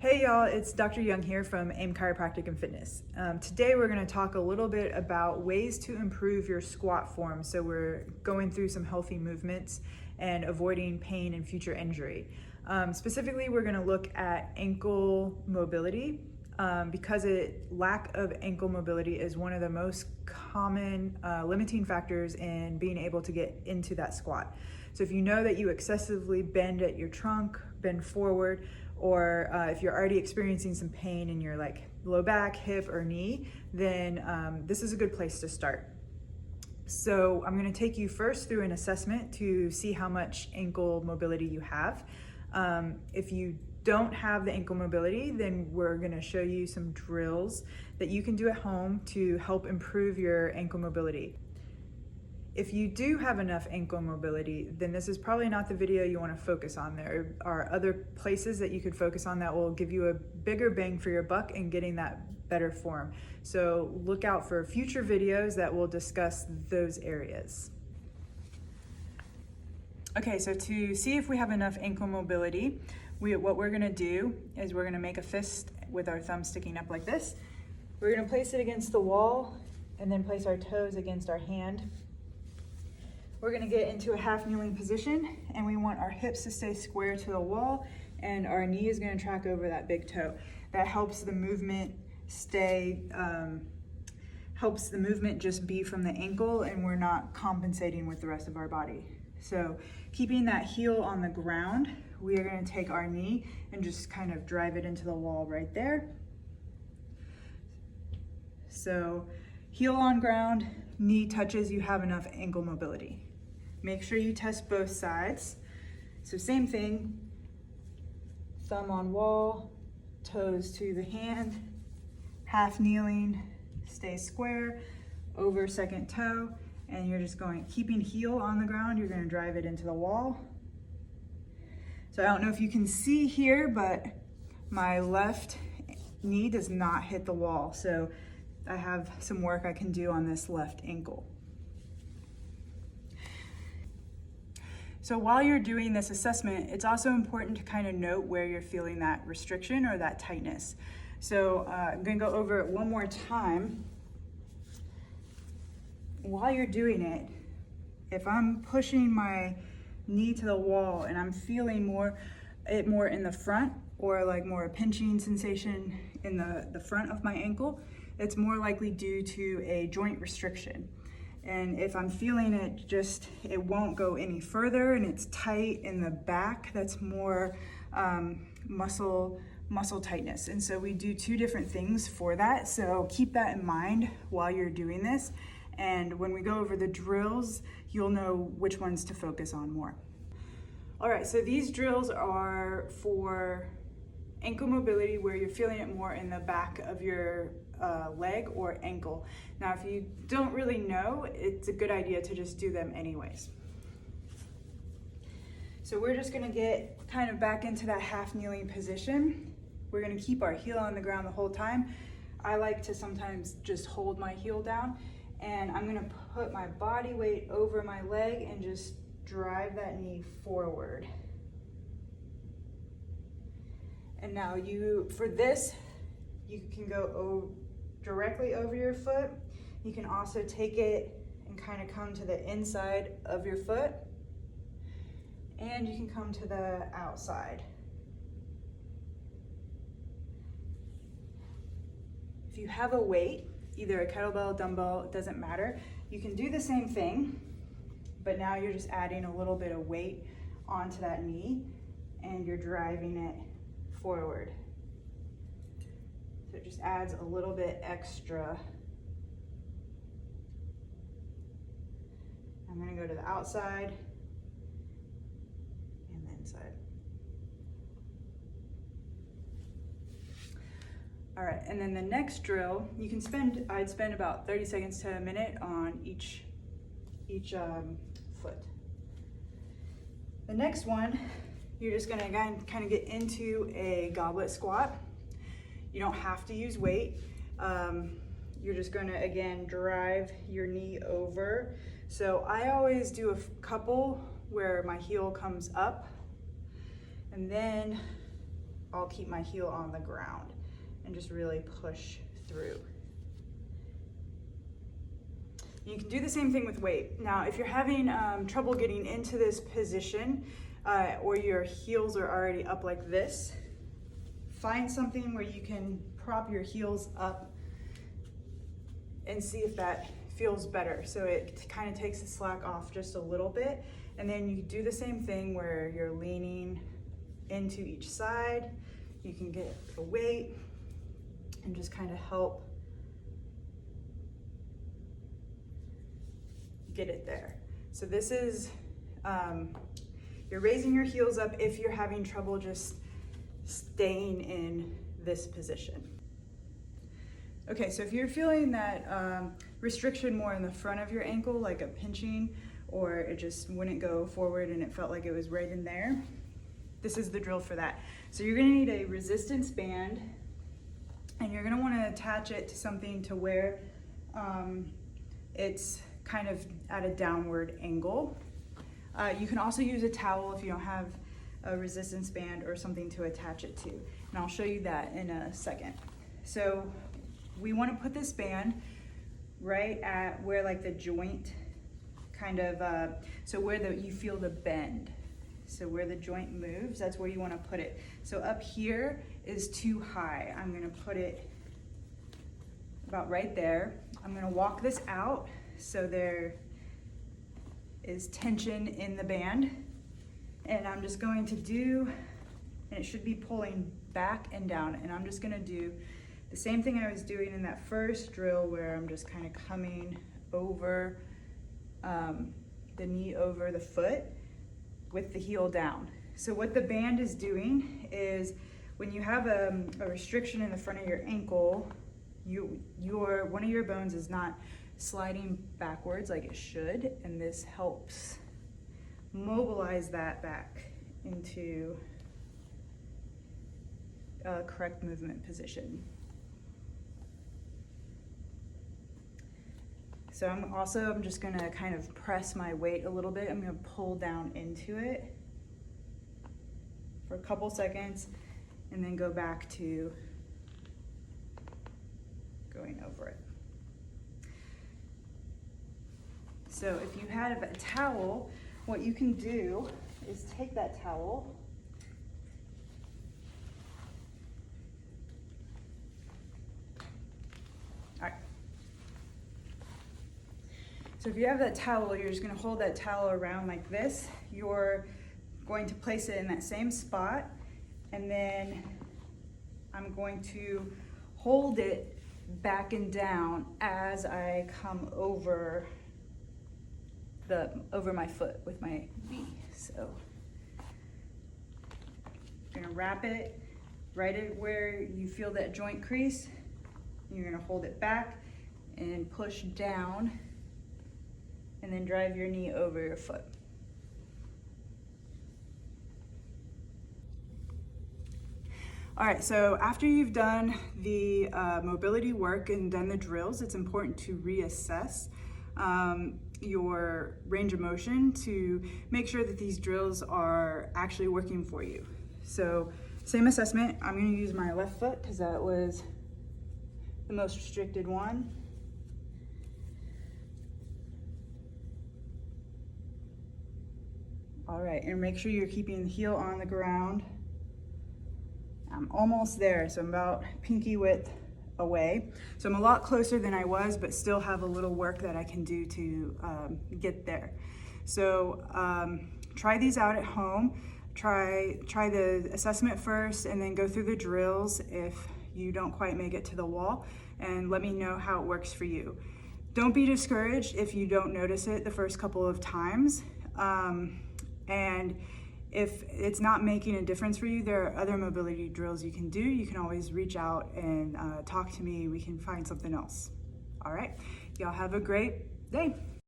Hey y'all, it's Dr. Young here from AIM Chiropractic and Fitness. Today we're going to talk a little bit about ways to improve your squat form. So we're going through some healthy movements and avoiding pain and future injury. Specifically, we're going to look at ankle mobility because lack of ankle mobility is one of the most common limiting factors in being able to get into that squat. So if you know that you excessively bend at your trunk, bend forward, or if you're already experiencing some pain in your low back, hip, or knee, then this is a good place to start. So I'm going to take you first through an assessment to see how much ankle mobility you have. If you don't have the ankle mobility, then we're going to show you some drills that you can do at home to help improve your ankle mobility. If you do have enough ankle mobility, then this is probably not the video you want to focus on. There are other places that you could focus on that will give you a bigger bang for your buck in getting that better form. So look out for future videos that will discuss those areas. Okay, so to see if we have enough ankle mobility, what we're going to do is we're going to make a fist with our thumb sticking up like this. We're going to place it against the wall and then place our toes against our hand. We're going to get into a half kneeling position, and we want our hips to stay square to the wall, and our knee is going to track over that big toe. That helps the movement just be from the ankle, and we're not compensating with the rest of our body. So keeping that heel on the ground, we are going to take our knee and just kind of drive it into the wall right there. So heel on ground, knee touches, you have enough ankle mobility. Make sure you test both sides. So same thing, thumb on wall, toes to the hand, half kneeling, stay square, over second toe, and you're just keeping heel on the ground, you're gonna drive it into the wall. So I don't know if you can see here, but my left knee does not hit the wall. So I have some work I can do on this left ankle. So while you're doing this assessment, it's also important to kind of note where you're feeling that restriction or that tightness. So I'm going to go over it one more time. While you're doing it, if I'm pushing my knee to the wall and I'm feeling more in the front, or like more a pinching sensation in the front of my ankle, it's more likely due to a joint restriction. And if I'm feeling it won't go any further and it's tight in the back, that's more muscle tightness. And so we do two different things for that. So keep that in mind while you're doing this. And when we go over the drills, you'll know which ones to focus on more. All right, so these drills are for ankle mobility where you're feeling it more in the back of your leg or ankle. Now, if you don't really know, it's a good idea to just do them anyways. So we're just gonna get kind of back into that half kneeling position. We're gonna keep our heel on the ground the whole time. I like to sometimes just hold my heel down, and I'm gonna put my body weight over my leg and just drive that knee forward. And now for this, you can go directly over your foot. You can also take it and kind of come to the inside of your foot, and you can come to the outside. If you have a weight, either a kettlebell, dumbbell, it doesn't matter, you can do the same thing, but now you're just adding a little bit of weight onto that knee and you're driving it forward. So it just adds a little bit extra. I'm going to go to the outside and the inside. All right, and then the next drill, I'd spend about 30 seconds to a minute on each foot. The next one, you're just going to again kind of get into a goblet squat. You don't have to use weight. You're just going to again drive your knee over. So I always do a couple where my heel comes up, and then I'll keep my heel on the ground and just really push through. You can do the same thing with weight. Now, if you're having trouble getting into this position or your heels are already up like this, find something where you can prop your heels up and see if that feels better. So it kind of takes the slack off just a little bit. And then you do the same thing where you're leaning into each side. You can get a weight and just kind of help get it there. So this is, you're raising your heels up if you're having trouble just staying in this position. Okay, so if you're feeling that restriction more in the front of your ankle, like a pinching, or it just wouldn't go forward and it felt like it was right in there, this is the drill for that. So you're gonna need a resistance band, and you're gonna wanna attach it to something to where it's kind of at a downward angle. You can also use a towel if you don't have a resistance band or something to attach it to. And I'll show you that in a second. So we want to put this band right at where like the joint kind of, so where you feel the bend. So where the joint moves, that's where you want to put it. So up here is too high. I'm going to put it about right there. I'm going to walk this out so there is tension in the band. And I'm just going to do, and it should be pulling back and down, and I'm just gonna do the same thing I was doing in that first drill where I'm just kind of coming over the knee over the foot with the heel down. So what the band is doing is when you have a restriction in the front of your ankle, one of your bones is not sliding backwards like it should, and this helps mobilize that back into a correct movement position. So I'm just gonna kind of press my weight a little bit. I'm gonna pull down into it for a couple seconds and then go back to going over it. So if you had a towel, what you can do is take that towel So if you have that towel, you're just gonna hold that towel around like this. You're going to place it in that same spot, and then I'm going to hold it back and down as I come over my foot with my knee. So I'm gonna wrap it right at where you feel that joint crease. You're gonna hold it back and push down, and then drive your knee over your foot. All right, so after you've done the mobility work and done the drills, it's important to reassess your range of motion to make sure that these drills are actually working for you. So same assessment, I'm gonna use my left foot because that was the most restricted one. All right, and make sure you're keeping the heel on the ground. I'm almost there, so I'm about pinky width away. So I'm a lot closer than I was, but still have a little work that I can do to get there. So try these out at home. Try the assessment first and then go through the drills if you don't quite make it to the wall, and let me know how it works for you. Don't be discouraged if you don't notice it the first couple of times. And if it's not making a difference for you, there are other mobility drills you can do. You can always reach out and talk to me. We can find something else. All right, y'all have a great day.